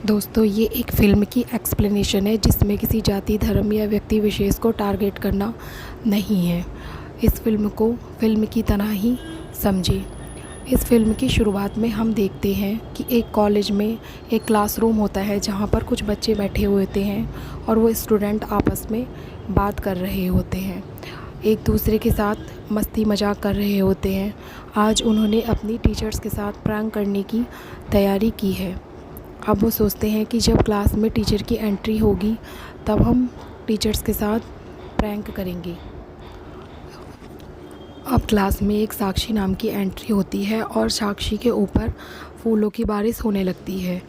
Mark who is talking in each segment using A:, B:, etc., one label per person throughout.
A: दोस्तों, ये एक फ़िल्म की एक्सप्लेनेशन है जिसमें किसी जाति, धर्म या व्यक्ति विशेष को टारगेट करना नहीं है। इस फ़िल्म को फ़िल्म की तरह ही समझें। इस फ़िल्म की शुरुआत में हम देखते हैं कि एक कॉलेज में एक क्लासरूम होता है जहाँ पर कुछ बच्चे बैठे हुए होते हैं और वो स्टूडेंट आपस में बात कर रहे होते हैं, एक दूसरे के साथ मस्ती मजाक कर रहे होते हैं। आज उन्होंने अपनी टीचर्स के साथ प्रैंक करने की तैयारी की है। अब वो सोचते हैं कि जब क्लास में टीचर की एंट्री होगी तब हम टीचर्स के साथ प्रैंक करेंगे। अब क्लास में एक साक्षी नाम की एंट्री होती है और साक्षी के ऊपर फूलों की बारिश होने लगती है।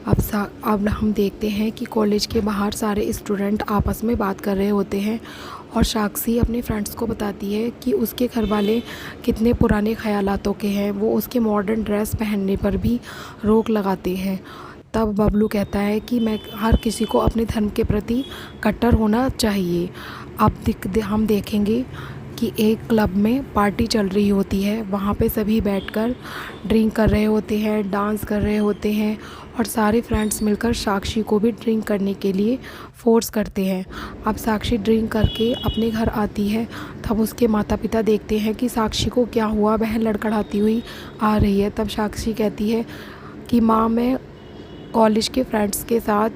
A: अब हम देखते हैं कि कॉलेज के बाहर सारे स्टूडेंट आपस में बात कर रहे होते हैं और साक्षी अपने फ्रेंड्स को बताती है कि उसके घर वाले कितने पुराने ख़यालातों के हैं। वो उसके मॉडर्न ड्रेस पहनने पर भी रोक लगाते हैं। तब बबलू कहता है कि मैं हर किसी को अपने धर्म के प्रति कट्टर होना चाहिए। अब हम देखेंगे कि एक क्लब में पार्टी चल रही होती है। वहाँ पे सभी बैठकर ड्रिंक कर रहे होते हैं, डांस कर रहे होते हैं और सारे फ्रेंड्स मिलकर साक्षी को भी ड्रिंक करने के लिए फ़ोर्स करते हैं। अब साक्षी ड्रिंक करके अपने घर आती है। तब उसके माता पिता देखते हैं कि साक्षी को क्या हुआ, वह लड़खड़ाती हुई आ रही है। तब साक्षी कहती है कि माँ, मैं कॉलेज के फ्रेंड्स के साथ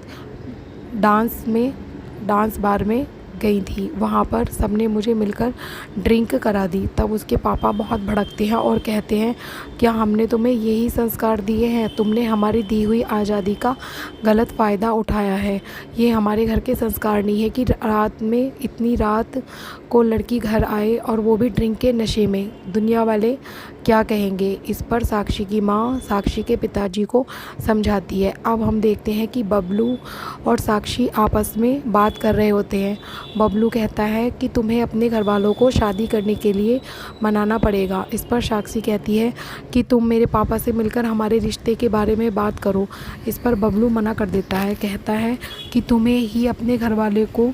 A: डांस बार में गई थी, वहाँ पर सबने मुझे मिलकर ड्रिंक करा दी। तब उसके पापा बहुत भड़कते हैं और कहते हैं, क्या हमने तुम्हें यही संस्कार दिए हैं? तुमने हमारी दी हुई आज़ादी का गलत फ़ायदा उठाया है। ये हमारे घर के संस्कार नहीं है कि रात में इतनी रात को लड़की घर आए और वो भी ड्रिंक के नशे में। दुनिया वाले क्या कहेंगे? इस पर साक्षी की माँ साक्षी के पिताजी को समझाती है। अब हम देखते हैं कि बबलू और साक्षी आपस में बात कर रहे होते हैं। बबलू कहता है कि तुम्हें अपने घर वालों को शादी करने के लिए मनाना पड़ेगा। इस पर साक्षी कहती है कि तुम मेरे पापा से मिलकर हमारे रिश्ते के बारे में बात करो। इस पर बबलू मना कर देता है, कहता है कि तुम्हें ही अपने घर वाले को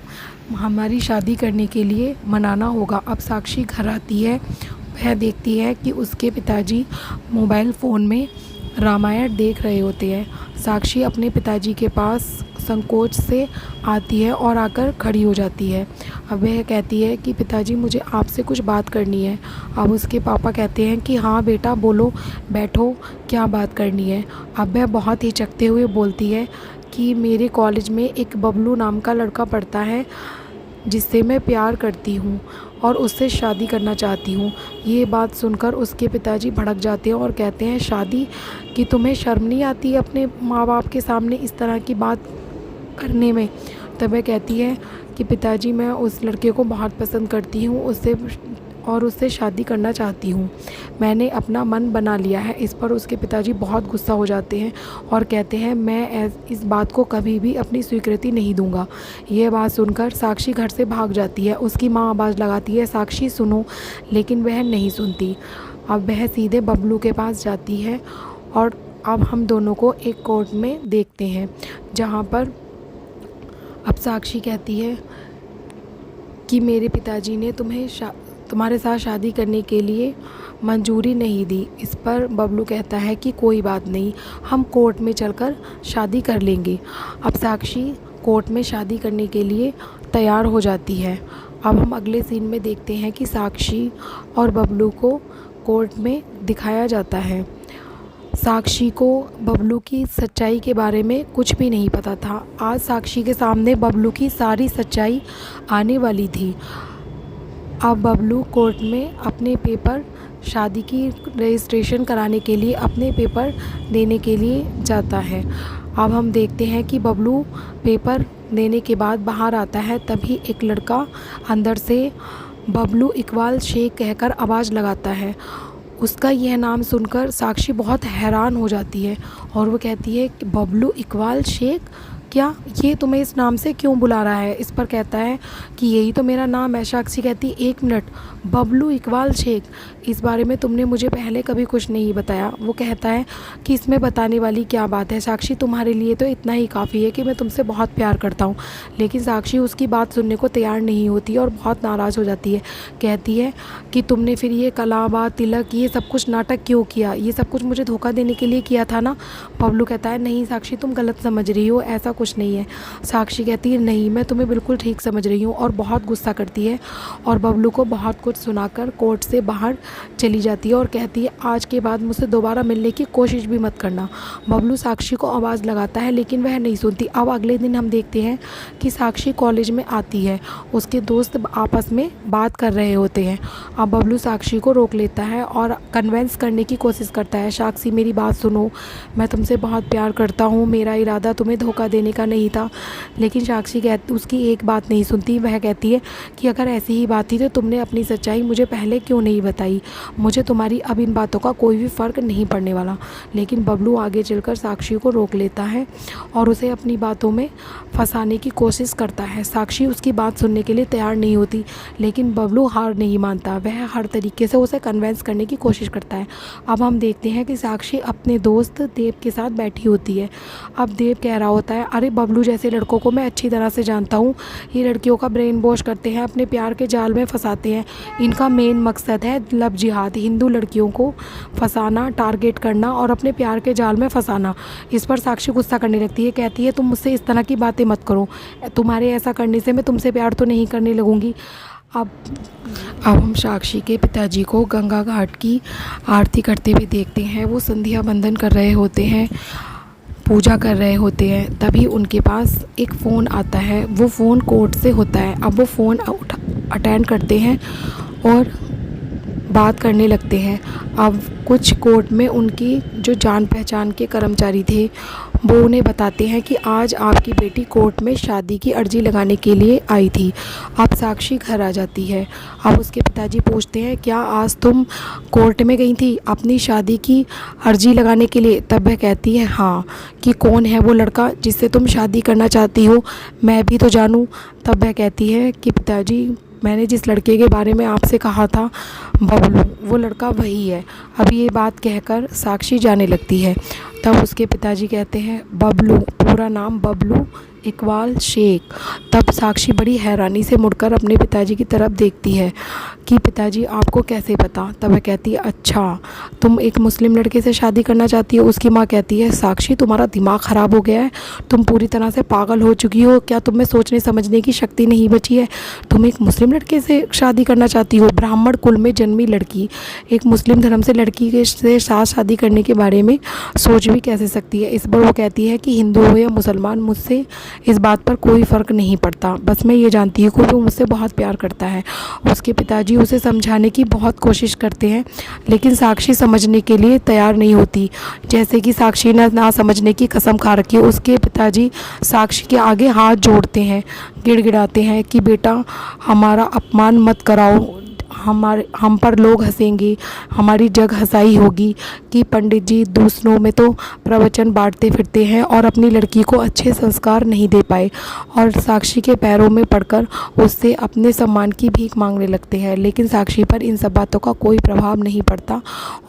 A: हमारी शादी करने के लिए मनाना होगा। अब साक्षी घर आती है। वह देखती है कि उसके पिताजी मोबाइल फ़ोन में रामायण देख रहे होते हैं। साक्षी अपने पिताजी के पास संकोच से आती है और आकर खड़ी हो जाती है। अब वह कहती है कि पिताजी, मुझे आपसे कुछ बात करनी है। अब उसके पापा कहते हैं कि हाँ बेटा, बोलो, बैठो, क्या बात करनी है। अब वह बहुत हिचकते हुए बोलती है कि मेरे कॉलेज में एक बबलू नाम का लड़का पढ़ता है जिससे मैं प्यार करती हूँ और उससे शादी करना चाहती हूँ। ये बात सुनकर उसके पिताजी भड़क जाते हैं और कहते हैं, शादी की तुम्हें शर्म नहीं आती अपने माँ बाप के सामने इस तरह की बात करने में? तब वह कहती है कि पिताजी, मैं उस लड़के को बहुत पसंद करती हूँ, उससे शादी करना चाहती हूँ। मैंने अपना मन बना लिया है। इस पर उसके पिताजी बहुत गुस्सा हो जाते हैं और कहते हैं, मैं इस बात को कभी भी अपनी स्वीकृति नहीं दूंगा। यह बात सुनकर साक्षी घर से भाग जाती है। उसकी माँ आवाज़ लगाती है, साक्षी सुनो, लेकिन वह नहीं सुनती। अब वह सीधे बबलू के पास जाती है और अब हम दोनों को एक कोर्ट में देखते हैं जहाँ पर अब साक्षी कहती है कि मेरे पिताजी ने तुम्हारे साथ शादी करने के लिए मंजूरी नहीं दी। इस पर बबलू कहता है कि कोई बात नहीं, हम कोर्ट में चलकर शादी कर लेंगे। अब साक्षी कोर्ट में शादी करने के लिए तैयार हो जाती है। अब हम अगले सीन में देखते हैं कि साक्षी और बबलू को कोर्ट में दिखाया जाता है। साक्षी को बबलू की सच्चाई के बारे में कुछ भी नहीं पता था। आज साक्षी के सामने बबलू की सारी सच्चाई आने वाली थी। अब बबलू कोर्ट में अपने पेपर, शादी की रजिस्ट्रेशन कराने के लिए अपने पेपर देने के लिए जाता है। अब हम देखते हैं कि बबलू पेपर देने के बाद बाहर आता है। तभी एक लड़का अंदर से बबलू इकबाल शेख कहकर आवाज़ लगाता है। उसका यह नाम सुनकर साक्षी बहुत हैरान हो जाती है और वो कहती है कि बबलू इकबाल शेख, क्या ये तुम्हें इस नाम से क्यों बुला रहा है? इस पर कहता है कि यही तो मेरा नाम है। साक्षी कहती, एक मिनट, बबलू इकबाल शेख, इस बारे में तुमने मुझे पहले कभी कुछ नहीं बताया। वो कहता है कि इसमें बताने वाली क्या बात है साक्षी, तुम्हारे लिए तो इतना ही काफ़ी है कि मैं तुमसे बहुत प्यार करता हूँ। लेकिन साक्षी उसकी बात सुनने को तैयार नहीं होती और बहुत नाराज़ हो जाती है। कहती है कि तुमने फिर ये कलावा तिलक, ये सब कुछ नाटक क्यों किया? ये सब कुछ मुझे धोखा देने के लिए किया था ना? बबलू कहता है नहीं साक्षी तुम गलत समझ रही हो, ऐसा कुछ नहीं है। साक्षी कहती है नहीं मैं तुम्हें बिल्कुल ठीक समझ रही हूँ, और बहुत गुस्सा करती है और बबलू को बहुत कुछ सुनाकर कोर्ट से बाहर चली जाती है और कहती है आज के बाद मुझसे दोबारा मिलने की कोशिश भी मत करना। बबलू साक्षी को आवाज़ लगाता है लेकिन वह नहीं सुनती। अब अगले दिन हम देखते हैं कि साक्षी कॉलेज में आती है, उसके दोस्त आपस में बात कर रहे होते हैं। अब बबलू साक्षी को रोक लेता है और कन्वेंस करने की कोशिश करता है, साक्षी मेरी बात सुनो, मैं तुमसे बहुत प्यार करता हूँ, मेरा इरादा तुम्हें धोखा देने का नहीं था। लेकिन साक्षी उसकी एक बात नहीं सुनती। वह कहती है कि अगर ऐसी ही बात थी तो तुमने अपनी सच्चाई मुझे पहले क्यों नहीं बताई, मुझे तुम्हारी अब इन बातों का कोई भी फ़र्क नहीं पड़ने वाला। लेकिन बबलू आगे चलकर साक्षी को रोक लेता है और उसे अपनी बातों में फंसाने की कोशिश करता है। साक्षी उसकी बात सुनने के लिए तैयार नहीं होती, लेकिन बबलू हार नहीं मानता, वह हर तरीके से उसे कन्वेंस करने की कोशिश करता है। अब हम देखते हैं कि साक्षी अपने दोस्त देव के साथ बैठी होती है। अब देव कह रहा होता है अरे बबलू जैसे लड़कों को मैं अच्छी तरह से जानता हूँ, ये लड़कियों का ब्रेन वॉश करते हैं, अपने प्यार के जाल में फंसाते हैं, इनका मेन मकसद है लव जिहाद, हिंदू लड़कियों को फंसाना, टारगेट करना और अपने प्यार के जाल में फंसाना। इस पर साक्षी गुस्सा करने लगती है, कहती है तुम मुझसे इस तरह की बातें मत करो, तुम्हारे ऐसा करने से मैं तुमसे प्यार तो नहीं करने लगूंगी। अब हम साक्षी के पिताजी को गंगा घाट की आरती करते हुए देखते हैं। वो संध्या बंदन कर रहे होते हैं, पूजा कर रहे होते हैं। तभी उनके पास एक फ़ोन आता है, वो फ़ोन कोर्ट से होता है। अब वो फ़ोन अटेंड करते हैं और बात करने लगते हैं। अब कुछ कोर्ट में उनकी जो जान पहचान के कर्मचारी थे वो उन्हें बताते हैं कि आज आपकी बेटी कोर्ट में शादी की अर्जी लगाने के लिए आई थी। अब साक्षी घर आ जाती है। अब उसके पिताजी पूछते हैं क्या आज तुम कोर्ट में गई थी अपनी शादी की अर्जी लगाने के लिए? तब वह कहती है हाँ। कि कौन है वो लड़का जिससे तुम शादी करना चाहती हो, मैं भी तो जानूं। तब वह कहती है कि पिताजी मैंने जिस लड़के के बारे में आपसे कहा था बबलू, वो लड़का वही है। अब ये बात कहकर साक्षी जाने लगती है। तब उसके पिताजी कहते हैं बबलू, पूरा नाम बबलू इकबाल शेख। तब साक्षी बड़ी हैरानी से मुड़कर अपने पिताजी की तरफ देखती है कि पिताजी आपको कैसे पता? तब वह कहती है अच्छा तुम एक मुस्लिम लड़के से शादी करना चाहती हो? उसकी माँ कहती है साक्षी तुम्हारा दिमाग ख़राब हो गया है, तुम पूरी तरह से पागल हो चुकी हो, क्या तुम में सोचने समझने की शक्ति नहीं बची है? तुम एक मुस्लिम लड़के से शादी करना चाहती हो? ब्राह्मण कुल में जन्मी लड़की एक मुस्लिम धर्म से लड़की के साथ शादी करने के बारे में सोच भी कैसे सकती है? इस पर वो कहती है कि हिंदू हो या मुसलमान मुझसे इस बात पर कोई फ़र्क नहीं पड़ता, बस मैं ये जानती हूँ कि वो मुझसे बहुत प्यार करता है। उसके पिताजी उसे समझाने की बहुत कोशिश करते हैं, लेकिन साक्षी समझने के लिए तैयार नहीं होती। जैसे कि साक्षी ना समझने की कसम खा रखी है। उसके पिताजी साक्षी के आगे हाथ जोड़ते हैं, गिड़गिड़ाते हैं कि बेटा हमारा अपमान मत कराओ, हम पर लोग हंसेंगे, हमारी जग हंसाई होगी कि पंडित जी दूसरों में तो प्रवचन बांटते फिरते हैं और अपनी लड़की को अच्छे संस्कार नहीं दे पाए। और साक्षी के पैरों में पड़कर उससे अपने सम्मान की भीख मांगने लगते हैं। लेकिन साक्षी पर इन सब बातों का कोई प्रभाव नहीं पड़ता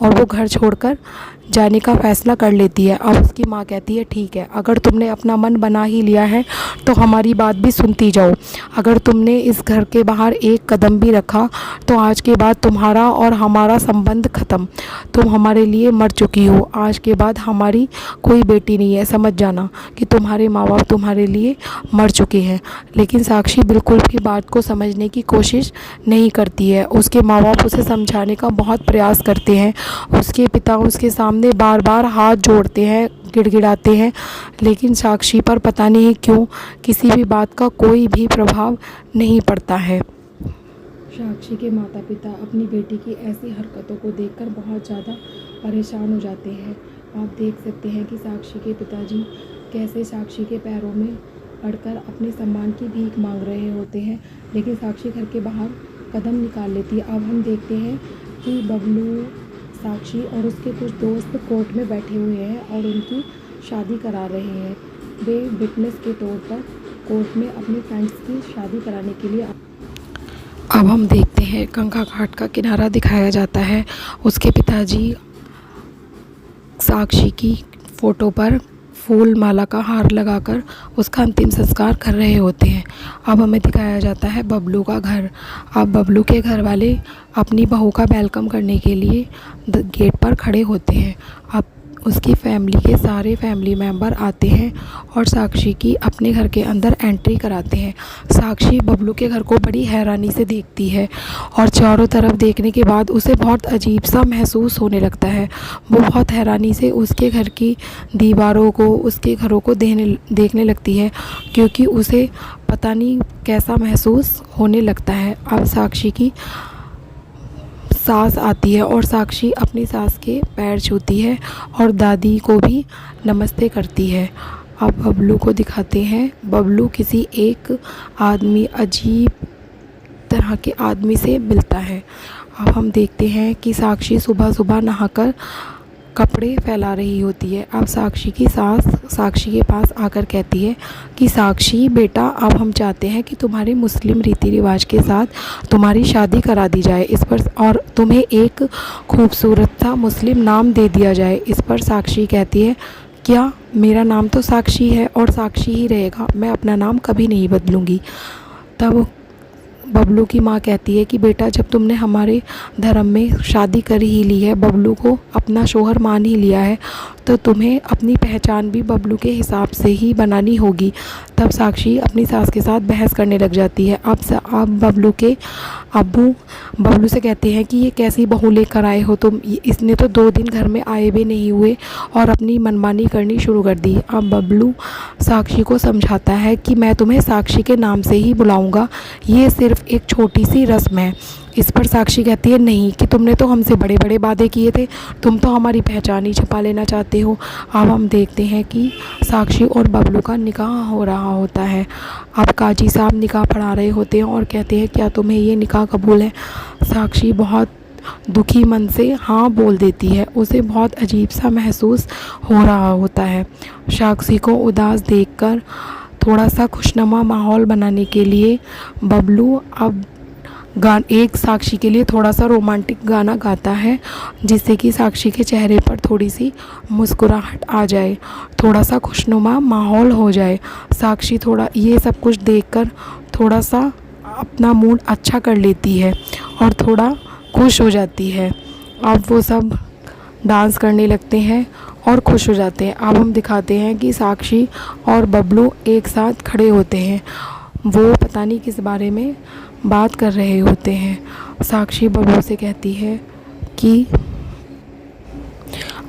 A: और वो घर छोड़कर जाने का फ़ैसला कर लेती है। अब उसकी माँ कहती है ठीक है, अगर तुमने अपना मन बना ही लिया है तो हमारी बात भी सुनती जाओ। अगर तुमने इस घर के बाहर एक कदम भी रखा तो आज के बाद तुम्हारा और हमारा संबंध ख़त्म। तुम हमारे लिए मर चुकी हो, आज के बाद हमारी कोई बेटी नहीं है। समझ जाना कि तुम्हारे माँ बाप तुम्हारे लिए मर चुके हैं। लेकिन साक्षी बिल्कुल भी बात को समझने की कोशिश नहीं करती है। उसके माँ बाप उसे समझाने का बहुत प्रयास करते हैं। उसके पिता उसके सामने बार बार हाथ जोड़ते हैं, गिड़गिड़ाते हैं, लेकिन साक्षी पर पता नहीं क्यों किसी भी बात का कोई भी प्रभाव नहीं पड़ता है। साक्षी के माता पिता अपनी बेटी की ऐसी हरकतों को देखकर बहुत ज़्यादा परेशान हो जाते हैं। आप देख सकते हैं कि साक्षी के पिताजी कैसे साक्षी के पैरों में पड़कर अपने सम्मान की भीख मांग रहे होते हैं, लेकिन साक्षी घर के बाहर कदम निकाल लेती है। अब हम देखते हैं कि बबलू, साक्षी और उसके कुछ दोस्त कोर्ट में बैठे हुए हैं और उनकी शादी करा रहे हैं। वे विटनेस के तौर पर कोर्ट में अपने फ्रेंड्स की शादी कराने के लिए। अब हम देखते हैं गंगा घाट का किनारा दिखाया जाता है। उसके पिताजी साक्षी की फ़ोटो पर फूल माला का हार लगाकर उसका अंतिम संस्कार कर रहे होते हैं। अब हमें दिखाया जाता है बबलू का घर। अब बबलू के घर वाले अपनी बहू का वेलकम करने के लिए गेट पर खड़े होते हैं। अब उसकी फैमिली के सारे फैमिली मेंबर आते हैं और साक्षी की अपने घर के अंदर एंट्री कराते हैं। साक्षी बबलू के घर को बड़ी हैरानी से देखती है और चारों तरफ देखने के बाद उसे बहुत अजीब सा महसूस होने लगता है। वो बहुत हैरानी से उसके घर की दीवारों को, उसके घरों को देखने लगती है, क्योंकि उसे पता नहीं कैसा महसूस होने लगता है। अब साक्षी की सास आती है और साक्षी अपनी सास के पैर छूती है और दादी को भी नमस्ते करती है। अब बबलू को दिखाते हैं। बबलू किसी एक आदमी, अजीब तरह के आदमी से मिलता है। अब हम देखते हैं कि साक्षी सुबह सुबह नहाकर कपड़े फैला रही होती है। अब साक्षी की सास साक्षी के पास आकर कहती है कि साक्षी बेटा, अब हम चाहते हैं कि तुम्हारे मुस्लिम रीति रिवाज के साथ तुम्हारी शादी करा दी जाए इस पर, और तुम्हें एक खूबसूरत सा मुस्लिम नाम दे दिया जाए। इस पर साक्षी कहती है, क्या मेरा नाम तो साक्षी है और साक्षी ही रहेगा, मैं अपना नाम कभी नहीं बदलूँगी। तब बबलू की माँ कहती है कि बेटा, जब तुमने हमारे धर्म में शादी कर ही ली है, बबलू को अपना शौहर मान ही लिया है, तो तुम्हें अपनी पहचान भी बबलू के हिसाब से ही बनानी होगी। तब साक्षी अपनी सास के साथ बहस करने लग जाती है। अब बबलू के अब्बू बबलू से कहते हैं कि ये कैसी बहू लेकर आए हो तुम, इसने तो 2 दिन घर में आए भी नहीं हुए और अपनी मनमानी करनी शुरू कर दी। अब बबलू साक्षी को समझाता है कि मैं तुम्हें साक्षी के नाम से ही बुलाऊंगा, ये सिर्फ एक छोटी सी रस्म है। इस पर साक्षी कहती है, नहीं, कि तुमने तो हमसे बड़े बड़े वादे किए थे, तुम तो हमारी पहचान ही छुपा लेना चाहते हो। अब हम देखते हैं कि साक्षी और बबलू का निकाह हो रहा होता है। अब काजी साहब निकाह पढ़ा रहे होते हैं और कहते हैं, क्या तुम्हें ये निकाह कबूल है? साक्षी बहुत दुखी मन से हाँ बोल देती है। उसे बहुत अजीब सा महसूस हो रहा होता है। साक्षी को उदास देखकर थोड़ा सा खुशनुमा माहौल बनाने के लिए बबलू अब एक साक्षी के लिए थोड़ा सा रोमांटिक गाना गाता है, जिससे कि साक्षी के चेहरे पर थोड़ी सी मुस्कुराहट आ जाए, थोड़ा सा खुशनुमा माहौल हो जाए। साक्षी थोड़ा ये सब कुछ देखकर थोड़ा सा अपना मूड अच्छा कर लेती है और थोड़ा खुश हो जाती है। अब वो सब डांस करने लगते हैं और खुश हो जाते हैं। अब हम दिखाते हैं कि साक्षी और बबलू एक साथ खड़े होते हैं। वो पता नहीं किस बारे में बात कर रहे होते हैं। साक्षी बबलू से कहती है कि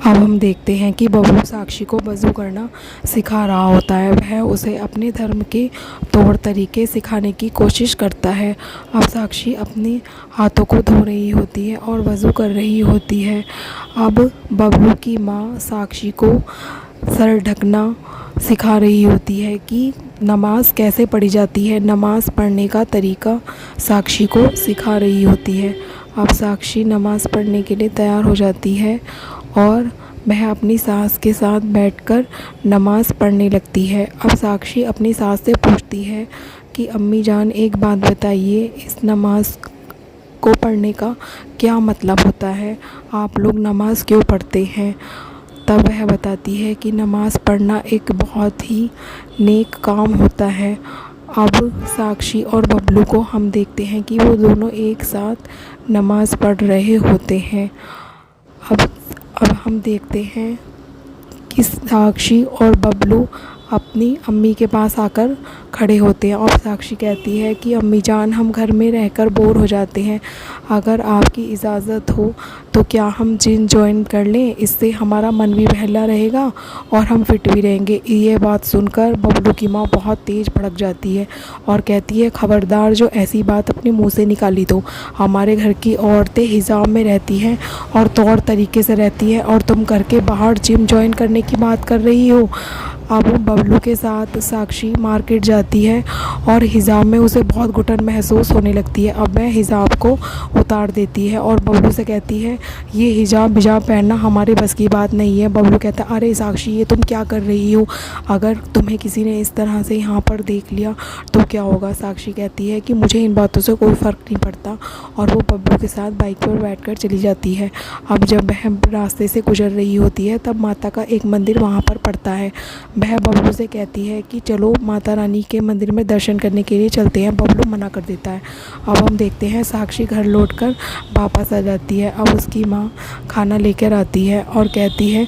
A: अब हम देखते हैं कि बबलू साक्षी को वज़ू करना सिखा रहा होता है। वह उसे अपने धर्म के तौर तरीके सिखाने की कोशिश करता है। अब साक्षी अपने हाथों को धो रही होती है और वज़ू कर रही होती है। अब बबलू की माँ साक्षी को सर ढकना सिखा रही होती है कि नमाज़ कैसे पढ़ी जाती है, नमाज़ पढ़ने का तरीका साक्षी को सिखा रही होती है। अब साक्षी नमाज़ पढ़ने के लिए तैयार हो जाती है और वह अपनी सास के साथ बैठकर नमाज़ पढ़ने लगती है। अब साक्षी अपनी सास से पूछती है कि अम्मी जान, एक बात बताइए, इस नमाज़ को पढ़ने का क्या मतलब होता है, आप लोग नमाज़ क्यों पढ़ते हैं? तब वह बताती है कि नमाज़ पढ़ना एक बहुत ही नेक काम होता है। अब साक्षी और बबलू को हम देखते हैं कि वो दोनों एक साथ नमाज़ पढ़ रहे होते हैं। अब हम देखते हैं कि साक्षी और बबलू अपनी अम्मी के पास आकर खड़े होते हैं और साक्षी कहती है कि अम्मी जान, हम घर में रहकर बोर हो जाते हैं, अगर आपकी इजाज़त हो तो क्या हम जिम जॉइन कर लें, इससे हमारा मन भी बहला रहेगा और हम फिट भी रहेंगे। ये बात सुनकर बबलू की माँ बहुत तेज़ भड़क जाती है और कहती है, खबरदार, जो ऐसी बात अपने मुंह से निकाली तो हमारे घर की औरतें हिजाब में रहती हैं और तौर तरीके से रहती हैं और तुम करके बाहर जिम जॉइन करने की बात कर रही हो। अब बबलू के साथ साक्षी मार्केट जाती है और हिजाब में उसे बहुत घुटन महसूस होने लगती है। अब वह हिजाब को उतार देती है और बबलू से कहती है, ये हिजाब पहनना हमारे बस की बात नहीं है। बबलू कहता है, अरे साक्षी, ये तुम क्या कर रही हो, अगर तुम्हें किसी ने इस तरह से यहाँ पर देख लिया तो क्या होगा? साक्षी कहती है कि मुझे इन बातों से कोई फ़र्क नहीं पड़ता और वो बबलू के साथ बाइक पर बैठकर चली जाती है। अब जब वह रास्ते से गुजर रही होती है तब माता का एक मंदिर वहाँ पर पड़ता है। वह बबलू से कहती है कि चलो माता रानी के मंदिर में दर्शन करने के लिए चलते हैं। बबलू मना कर देता है। अब हम देखते हैं साक्षी घर लौटकर वापस आ जाती है। अब उसकी माँ खाना लेकर आती है और कहती है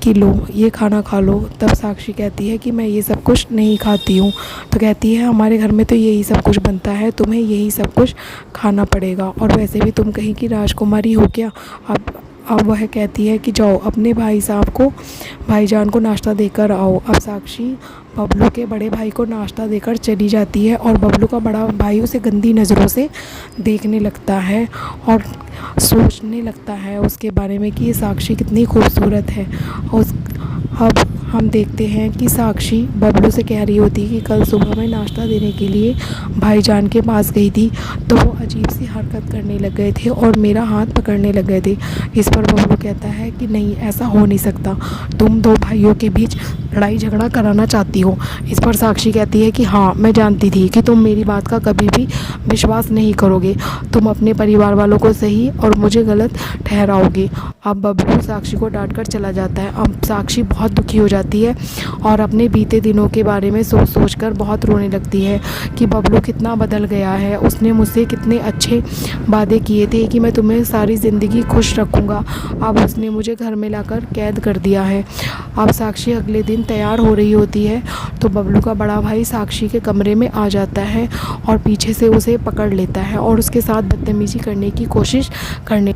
A: कि लो ये खाना खा लो। तब साक्षी कहती है कि मैं ये सब कुछ नहीं खाती हूँ। तो कहती है हमारे घर में तो यही सब कुछ बनता है, तुम्हें यही सब कुछ खाना पड़ेगा, और वैसे भी तुम कहीं की राजकुमारी हो क्या। अब वह कहती है कि जाओ अपने भाईजान को नाश्ता देकर आओ। अब साक्षी बबलू के बड़े भाई को नाश्ता देकर चली जाती है और बबलू का बड़ा भाई उसे गंदी नज़रों से देखने लगता है और सोचने लगता है उसके बारे में कि ये साक्षी कितनी खूबसूरत है। अब हम देखते हैं कि साक्षी बबलू से कह रही होती है कि कल सुबह मैं नाश्ता देने के लिए भाईजान के पास गई थी, तो वो अजीब सी हरकत करने लग गए थे और मेरा हाथ पकड़ने लग गए थे। इस पर बबलू कहता है कि नहीं, ऐसा हो नहीं सकता, तुम दो भाइयों के बीच लड़ाई झगड़ा कराना चाहती हो। इस पर साक्षी कहती है कि हाँ, मैं जानती थी कि तुम मेरी बात का कभी भी विश्वास नहीं करोगे, तुम अपने परिवार वालों को सही और मुझे गलत ठहराओगे। अब बबलू साक्षी को डांट कर चला जाता है। अब साक्षी बहुत दुखी हो जाती है और अपने बीते दिनों के बारे में सोच कर बहुत रोने लगती है कि बबलू कितना बदल गया है, उसने मुझसे कितने अच्छे वादे किए थे कि मैं तुम्हें सारी ज़िंदगी खुश रखूँगा, अब उसने मुझे घर में लाकर कैद कर दिया है। अब साक्षी अगले दिन तैयार हो रही होती है तो बबलू का बड़ा भाई साक्षी के कमरे में आ जाता है और पीछे से उसे पकड़ लेता है और उसके साथ बदतमीज़ी करने की कोशिश करने